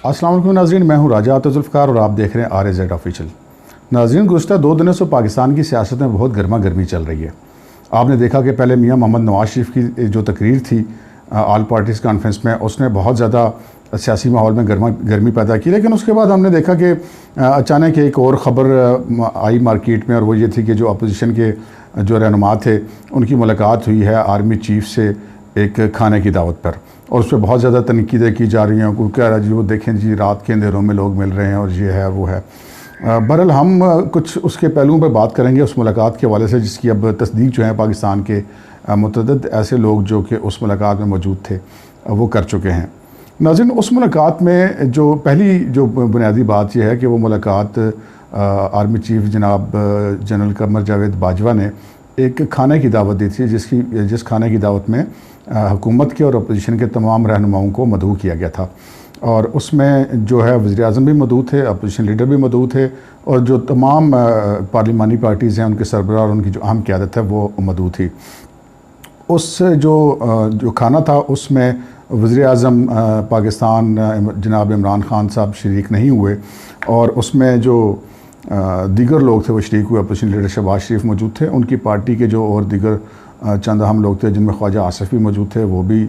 अस्सलाम वालेकुम नाज़रीन, मैं हूं राजा आतिफ ज़ुल्फ़िकार और आप देख रहे हैं RAZ ऑफिशियल। नाज़रीन, गुज़श्ता 2 दिनों से पाकिस्तान की सियासत में बहुत गर्मा गर्मी चल रही है। आपने देखा कि पहले मियां मोहम्मद नवाज़ शरीफ की जो तकरीर थी ऑल पार्टीज़ कॉन्फ्रेंस में, उसने बहुत ज़्यादा सियासी माहौल में गर्मी पैदा की। लेकिन उसके बाद हमने देखा कि अचानक एक और ख़बर आई मार्केट में, और वो ये थी कि जो अपोजिशन के जो रहनुमा थे उनकी मुलाकात हुई है आर्मी चीफ से एक खाने की दावत पर, और उस पर बहुत ज़्यादा तनकीदें की जा रही हैं। कोई कह रहा है जी वो देखें जी रात के अंधेरों में लोग मिल रहे हैं और ये है वो है। बहरहाल हम कुछ उसके पहलुओं पर बात करेंगे उस मुलाकात के हवाले से, जिसकी अब तस्दीक जो है पाकिस्तान के मुतअद्दिद ऐसे लोग जो कि उस मुलाकात में मौजूद थे वो कर चुके हैं। नाज़रीन, उस मुलाकात में जो पहली जो बुनियादी बात यह है कि वो मुलाकात आर्मी चीफ जनाब जनरल कमर जावेद बाजवा ने एक खाने की दावत दी थी, जिस खाने की दावत में हुकूमत के और अपोजिशन के तमाम रहनुमाओं को मदऊ किया गया था। और उसमें जो है वज़ीर-ए-आज़म भी मौजूद थे, अपोजिशन लीडर भी मौजूद थे, और जो तमाम पार्लिमानी पार्टीज़ हैं उनके सरबराह और उनकी जो अहम क़यादत है वो मौजूद थी। उस जो खाना था उसमें वज़ीर-ए-आज़म पाकिस्तान जनाब इमरान ख़ान साहब शरीक नहीं हुए, और उसमें जो दीगर लोग थे वो शरीक हुए। अपोजिशन लीडर शहबाज शरीफ मौजूद थे, उनकी पार्टी के जो और दीगर चंद अहम लोग थे जिनमें ख्वाजा आसिफ भी मौजूद थे, वो भी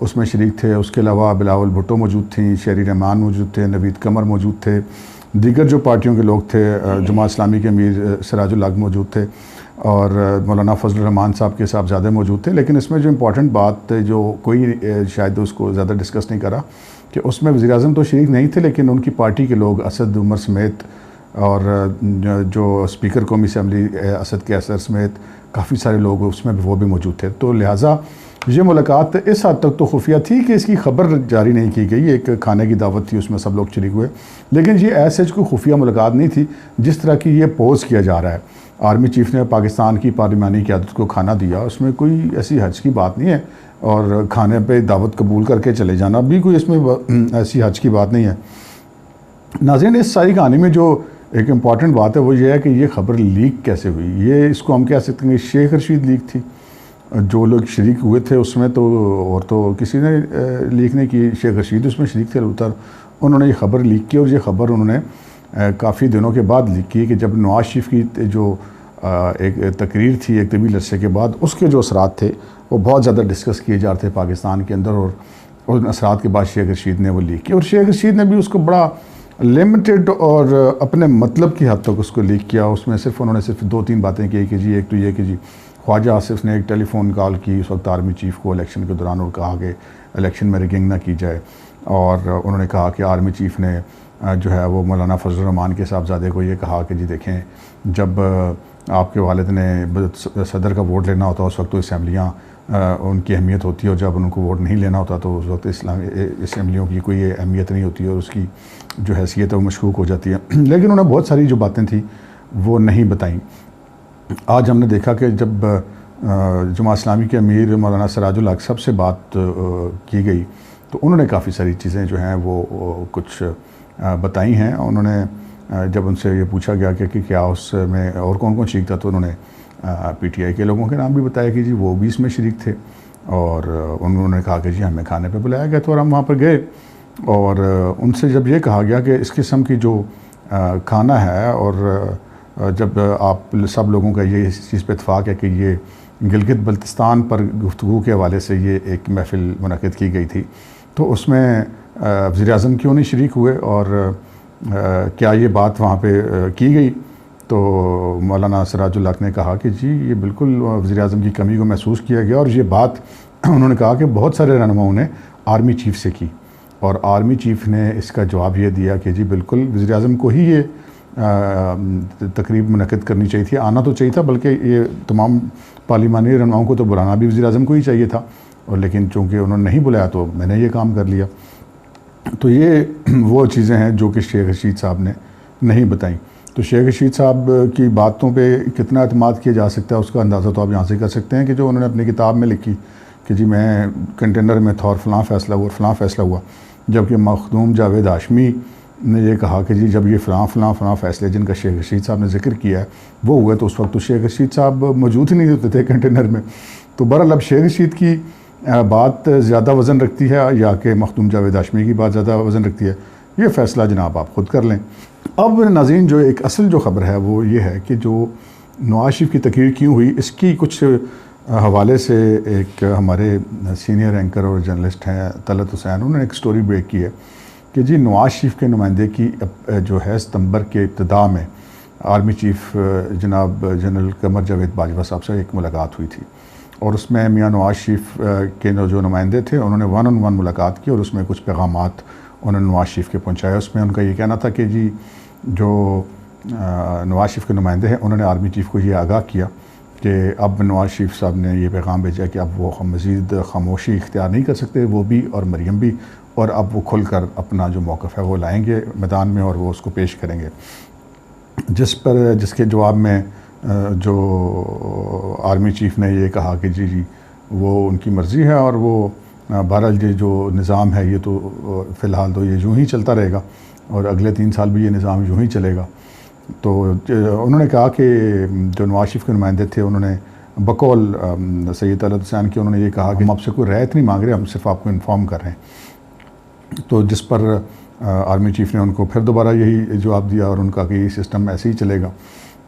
उसमें शरीक थे। उसके अलावा बिलावल भुट्टो मौजूद थी, शेरी रहमान मौजूद थे, नवीद कमर मौजूद थे, दीगर जो पार्टियों के लोग थे, जमात इस्लामी के अमीर सिराजुल हक मौजूद थे, और मौलाना फजल रहमान साहब के साहबजादे मौजूद थे। लेकिन इसमें जो इम्पॉर्टेंट बात जो कोई शायद उसको ज़्यादा डिस्कस नहीं करा कि उसमें वज़ीर-ए-आज़म तो शरीक नहीं थे, लेकिन उनकी पार्टी के लोग असद उमर समेत और जो स्पीकर कौमी असम्बली असद कैसर समेत काफ़ी सारे लोग उसमें वो भी मौजूद थे। तो लिहाजा ये मुलाकात इस हद तक तो खुफिया थी कि इसकी खबर जारी नहीं की गई। एक खाने की दावत थी, उसमें सब लोग शरीक हुए, लेकिन ये ऐसे कोई खुफिया मुलाकात नहीं थी जिस तरह की ये पोज किया जा रहा है। आर्मी चीफ ने पाकिस्तान की पार्लिमानी क़यादत को खाना दिया, उसमें कोई ऐसी हर्ज की बात नहीं है, और खाने पे दावत कबूल करके चले जाना भी कोई इसमें ऐसी हर्ज की बात नहीं है। नाज़रीन, इस सारी कहानी में जो एक इम्पॉर्टेंट बात है वो ये है कि ये ख़बर लीक कैसे हुई। ये इसको हम कह सकते हैं कि शेख रशीद लीक थी। जो लोग शरीक हुए थे उसमें तो और तो किसी ने लीक नहीं की, शेख रशीद उसमें शरीक थे अलबत्ता। उन्होंने ये ख़बर लीक की, और ये ख़बर उन्होंने काफ़ी दिनों के बाद लीक की कि जब नवाज़ शरीफ की जो एक तकरीर थी एक तवील अरसे के बाद, उसके जो असरात थे वो बहुत ज़्यादा डिस्कस किए जा रहे थे पाकिस्तान के अंदर, और उन असरात के बाद शेख रशीद ने वो लीक की। और शेख रशीद ने भी उसको बड़ा लिमिटेड और अपने मतलब की हद तक उसको लीक किया। उसमें उन्होंने सिर्फ 2-3 बातें की कि जी एक तो ये कि जी ख्वाजा आसिफ ने एक टेलीफोन कॉल की उस वक्त आर्मी चीफ को इलेक्शन के दौरान, और कहा कि इलेक्शन में रिगिंग ना की जाए, और उन्होंने कहा कि आर्मी चीफ ने जो है वो मौलाना फजल रहमान के साहबजादे को ये कहा कि जी देखें, जब आपके वालिद ने सदर का वोट लेना होता है उस वक्त तो असम्बलियाँ उनकी अहमियत होती है, और जब उनको वोट नहीं लेना होता तो उस वक्त असम्बलियों की कोई अहमियत नहीं होती, और उसकी जो हैसियत है वो मशकूक हो जाती है। लेकिन उन्हें बहुत सारी जो बातें थी वो नहीं बताई। आज हमने देखा कि जब जमात इस्लामी के अमीर मौलाना सिराजुल हक साहब से बात की गई तो उन्होंने काफ़ी सारी चीज़ें जो हैं वो कुछ बताई हैं। उन्होंने जब उनसे ये पूछा गया कि क्या उसमें और कौन कौन शरीक था, तो उन्होंने PTI के लोगों के नाम भी बताया कि जी वो भी इसमें शरीक थे, और उन्होंने कहा कि जी हमें खाने पे बुलाया गया था और हम वहाँ पर गए। और उनसे जब ये कहा गया कि इस किस्म की जो खाना है, और जब आप सब लोगों का ये इस चीज़ पे इत्फाक है कि ये गिलगित बल्तिस्तान पर गुफ्तगू के हवाले से ये एक महफ़िल मुनक़िद की गई थी, तो उसमें वज़ीर-ए-आज़म क्यों नहीं शरीक हुए, और क्या ये बात वहाँ पे की गई? तो मौलाना सिराजुल हक ने कहा कि जी ये बिल्कुल वज़ीर-ए-आज़म की कमी को महसूस किया गया, और ये बात उन्होंने कहा कि बहुत सारे रहनुमाओं ने आर्मी चीफ से की, और आर्मी चीफ ने इसका जवाब ये दिया कि जी बिल्कुल वज़ीर-ए-आज़म को ही ये तकरीब मुनक़िद करनी चाहिए थी, आना तो चाहिए था, बल्कि ये तमाम पार्लिमानी रहनुमाओं को तो बुलाना भी वज़ीर-ए-आज़म को ही चाहिए था, और लेकिन चूँकि उन्होंने नहीं बुलाया तो मैंने ये काम कर लिया। तो ये वो चीज़ें हैं जो कि शेख रशीद साहब ने नहीं बताई। तो शेख रशीद साहब की बातों पे कितना एतमाद किया जा सकता है उसका अंदाज़ा तो आप यहाँ से कर सकते हैं कि जो उन्होंने अपनी किताब में लिखी कि जी मैं कंटेनर में था और फ़लाँ फ़ैसला हुआ और फ़लाँ फ़ैसला हुआ, जबकि मखदूम जावेद हाशमी ने ये कहा कि जी जब ये फ़लाँ फ़ैसले जिनका शेख रशीद साहब ने जिक्र किया है वो हुए, तो उस वक्त तो शेख रशीद साहब मौजूद ही नहीं होते थे कंटेनर में। तो बहरहाल अब शेख रशीद की बात ज़्यादा वज़न रखती है या कि मखदूम जावेद हाशमी की बात ज़्यादा वज़न रखती है, ये फ़ैसला जनाब आप ख़ुद कर लें। अब नाज़रीन जो एक असल जो ख़बर है वो ये है कि जो नवाज़ शरीफ की तकरीर क्यों हुई, इसकी कुछ हवाले से एक हमारे सीनियर एंकर और जर्नलिस्ट हैं तलत हुसैन, उन्होंने एक स्टोरी ब्रेक की है कि जी नवाज़ शरीफ के नुमाइंदे की जो है सितंबर के इब्तिदा में आर्मी चीफ़ जनाब जनरल कमर जावेद बाजवा साहब से एक मुलाकात हुई थी और उसमें मियाँ नवाज़ शरीफ के जो नुमाइंदे थे उन्होंने 1-on-1 मुलाकात की और उसमें कुछ पैगामात उन्होंने नवाज़ शरीफ के पहुँचाए। उसमें उनका ये कहना था कि जी जो नवाज़ शरीफ के नुमाइंदे हैं उन्होंने आर्मी चीफ़ को ये आगाह किया कि अब नवाज़ शरीफ साहब ने ये पैगाम भेजा कि अब वो मज़ीद खामोशी इख्तियार नहीं कर सकते, वो भी और मरियम भी, और अब वो खुल कर अपना जो मौक़िफ़ है वो लाएँगे मैदान में और वो उसको पेश करेंगे। जिसके जवाब में जो आर्मी चीफ़ ने ये कहा कि जी वो उनकी मर्ज़ी है और वो बहरहाल ये जो निज़ाम है ये तो फ़िलहाल तो ये यूँ ही चलता रहेगा और अगले 3 साल भी ये निज़ाम यूँ ही चलेगा। तो उन्होंने कहा कि जो नवाज़ शरीफ के नुमाइंदे थे उन्होंने बकौल सैयद तलत हुसैन की उन्होंने ये कहा कि हम आपसे कोई रियायत नहीं मांग रहे, हम सिर्फ आपको इन्फॉर्म कर रहे हैं। तो जिस पर आर्मी चीफ़ ने उनको फिर दोबारा यही जवाब दिया और उनका कि ये सिस्टम ऐसे ही चलेगा।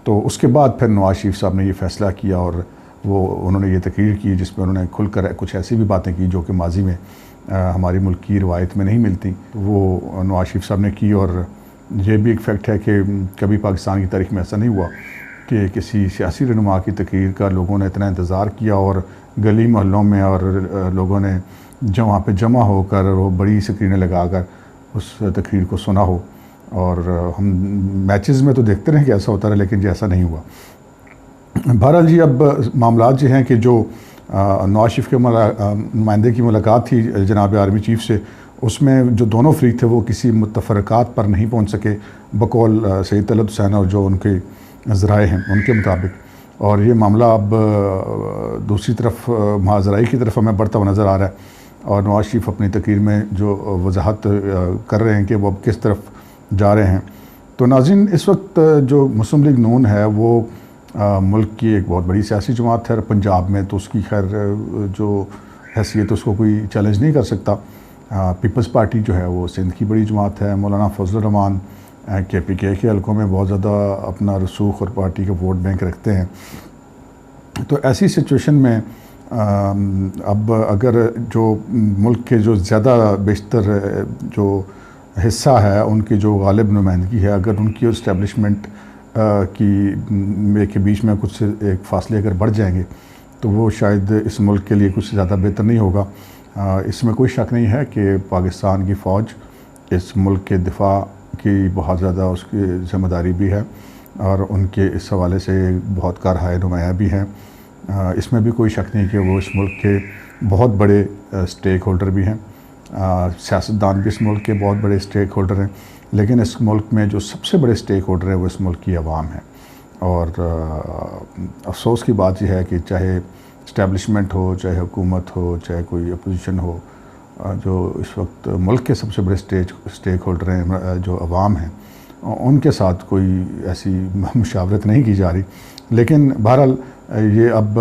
तो उसके बाद फिर नवाज़ शरीफ साहब ने ये फ़ैसला किया और वो उन्होंने ये तकरीर की जिसमें उन्होंने खुलकर कुछ ऐसी भी बातें की जो कि माजी में हमारी मुल्क की रवायत में नहीं मिलती, वो नवाज़ शरीफ साहब ने की। और ये भी एक फ़ैक्ट है कि कभी पाकिस्तान की तारीख़ में ऐसा नहीं हुआ कि किसी सियासी रहनुमा की तकरीर का लोगों ने इतना इंतज़ार किया और गली मोहल्लों में और लोगों ने जो वहाँ पर जमा होकर वो बड़ी स्क्रीनें लगा कर उस तकरीर को सुना हो। और हम मैचेस में तो देखते रहे कि ऐसा होता रहा, लेकिन ये ऐसा नहीं हुआ। बहरहाल जी अब मामलात जो हैं कि जो नवाज़ शरीफ के नुमाइंदे की मुलाकात थी जनाब आर्मी चीफ़ से, उसमें जो दोनों फ़रीक थे वो किसी मुतफ़रक़ात पर नहीं पहुंच सके बकौल सैयद तलत हुसैन और जो उनके ज़राए हैं उनके मुताबिक। और ये मामला अब दूसरी तरफ महाज़राई की तरफ हमें बढ़ता हुआ नज़र आ रहा है और नवाज़ शरीफ अपनी तकरीर में जो वजाहत कर रहे हैं कि वो अब किस तरफ जा रहे हैं। तो नाज़रीन इस वक्त जो मुस्लिम लीग नून है वो मुल्क की एक बहुत बड़ी सियासी जमात है। पंजाब में तो उसकी खैर जो हैसियत उसको कोई चैलेंज नहीं कर सकता। पीपल्स पार्टी जो है वो सिंध की बड़ी जमात है। मौलाना फजल रहमान KPK के हलकों में बहुत ज़्यादा अपना रसूख और पार्टी का वोट बैंक रखते हैं। तो ऐसी सिचुएशन में अब अगर जो मुल्क के जो ज़्यादा बेशतर जो हिस्सा है उनकी जो गालिब नुमाइंदगी है, अगर उनकी इस्टेब्लिशमेंट के बीच में कुछ एक फ़ासले अगर बढ़ जाएंगे तो वो शायद इस मुल्क के लिए कुछ ज़्यादा बेहतर नहीं होगा। इसमें कोई शक नहीं है कि पाकिस्तान की फ़ौज इस मुल्क के दिफा की बहुत ज़्यादा उसकी ज़िम्मेदारी भी है और उनके इस हवाले से बहुत कारहाय नुमाया भी हैं। इसमें भी कोई शक नहीं कि वो इस मुल्क के बहुत बड़े स्टेक होल्डर भी हैं। सियासतदान भी इस मुल्क के बहुत बड़े स्टेक होल्डर हैं, लेकिन इस मुल्क में जो सबसे बड़े स्टेक होल्डर है वो इस मुल्क की आवाम है। और अफसोस की बात यह है कि चाहे इस्टेब्लिशमेंट हो, चाहे हुकूमत हो, चाहे कोई अपोजिशन हो, जो इस वक्त मुल्क के सबसे बड़े स्टेक होल्डर हैं जो आवाम हैं, उनके साथ कोई ऐसी मुशावरत नहीं की जा रही। लेकिन बहरहाल ये अब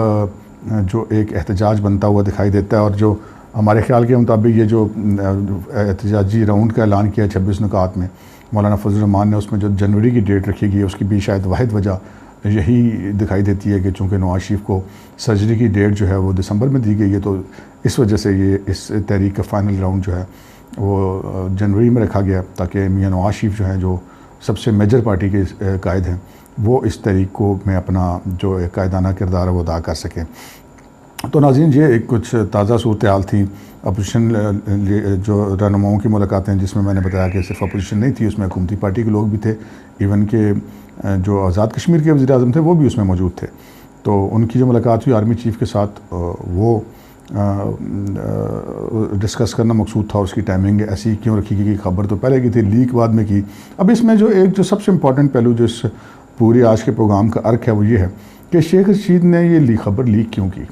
जो एक एहतजाज बनता हुआ दिखाई देता है और जो हमारे ख्याल के मुताबिक ये जो एहतजाजी राउंड का ऐलान किया 26 नुकात में मौलाना फजल रहमान ने, उसमें जो जनवरी की डेट रखी गई उसकी भी शायद वाहिद वजह यही दिखाई देती है कि चूँकि नवाज़ शरीफ को सर्जरी की डेट जो है वो दिसंबर में दी गई है, तो इस वजह से ये इस तहरीक का फ़ाइनल राउंड जो है वो जनवरी में रखा गया ताकि मियाँ नवाज़ शरीफ जो हैं जो सबसे मेजर पार्टी के कायद हैं वो इस तहरीक को में अपना जो एक कायदाना किरदार है वो अदा कर सकें। तो नाज़रीन ये एक कुछ ताज़ा सूरत हाल थी अपोजिशन जो रहनुमाओं की मुलाकातें, जिसमें मैंने बताया कि सिर्फ अपोजिशन नहीं थी, उसमें हुकूमती पार्टी के लोग भी थे, इवन के जो आज़ाद कश्मीर के वज़ीर आज़म थे वो भी उसमें मौजूद थे। तो उनकी जो मुलाकात हुई आर्मी चीफ़ के साथ वो डिस्कस करना मकसूद था। उसकी टाइमिंग ऐसी क्यों रखी गई, खबर तो पहले की थी, लीक बाद में की। अब इसमें जो एक जो सबसे इम्पॉर्टेंट पहलू जो इस पूरी आज के प्रोग्राम का अर्क है वो ये है कि शेख रशीद ने ये खबर लीक क्यों की।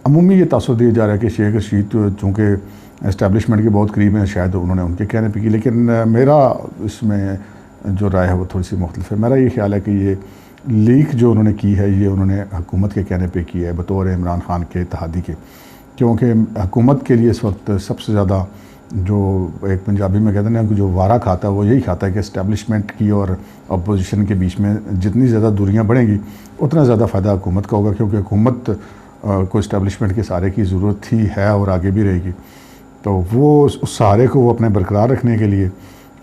अमूमी ये तासुर दिया जा रहा है कि शेख रशीद चूँकि इस्टेब्लिशमेंट के बहुत करीब हैं, शायद उन्होंने उनके कहने पे की, लेकिन मेरा इसमें जो राय है वो थोड़ी सी मुख्तलिफ है। मेरा ये ख्याल है कि ये लीक जो उन्होंने की है ये उन्होंने हुकूमत के कहने पे की है बतौर इमरान ख़ान के इत्तेहादी के, क्योंकि हुकूमत के लिए इस वक्त सबसे ज़्यादा जो एक पंजाबी में कहते हैं ना कि जो वारा खाता है वो यही खाता है कि इस्टेब्लिशमेंट की और अपोजिशन के बीच में जितनी ज़्यादा दूरियां बढ़ेंगी उतना ज़्यादा फ़ायदा हुकूमत का होगा, क्योंकि हुकूमत को इस्टेब्लिशमेंट के सहारे की ज़रूरत थी, है और आगे भी रहेगी। तो वो उस सहारे को वो अपने बरकरार रखने के लिए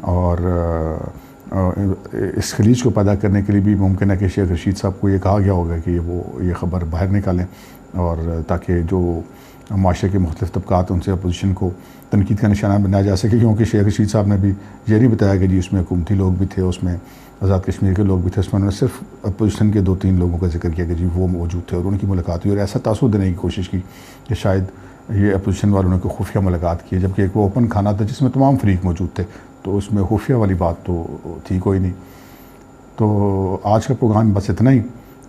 और इस खलीज को पैदा करने के लिए भी मुमकिन है कि शेख रशीद साहब को ये कहा गया होगा कि वो ये ख़बर बाहर निकालें, और ताकि जो माशरे के मुख्तलिफ़ तबक़ात उनसे अपोजिशन को तनकीद का निशाना बनाया जा सके। क्योंकि शेख रशीद साहब ने भी ये नहीं बताया कि जी उसमें हुकूमती लोग भी थे, उसमें आज़ाद कश्मीर के लोग भी थे, उसमें उन्होंने सिर्फ अपोजिशन के 2-3 लोगों का जिक्र किया कि जी वो मौजूद थे और उनकी मुलाकात हुई, और ऐसा तासुर देने की कोशिश की कि शायद ये अपोजिशन वालों ने कोई खुफिया मुलाकात की, जबकि एक वो ओपन खाना था जिसमें तमाम फरीक मौजूद थे, तो उसमें खुफिया वाली बात तो थी कोई नहीं। तो आज का प्रोग्राम बस इतना ही।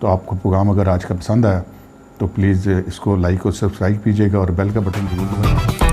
तो आपको प्रोग्राम अगर आज का पसंद आया तो प्लीज़ इसको लाइक और सब्सक्राइब कीजिएगा और बेल का बटन जरूर दबाइए।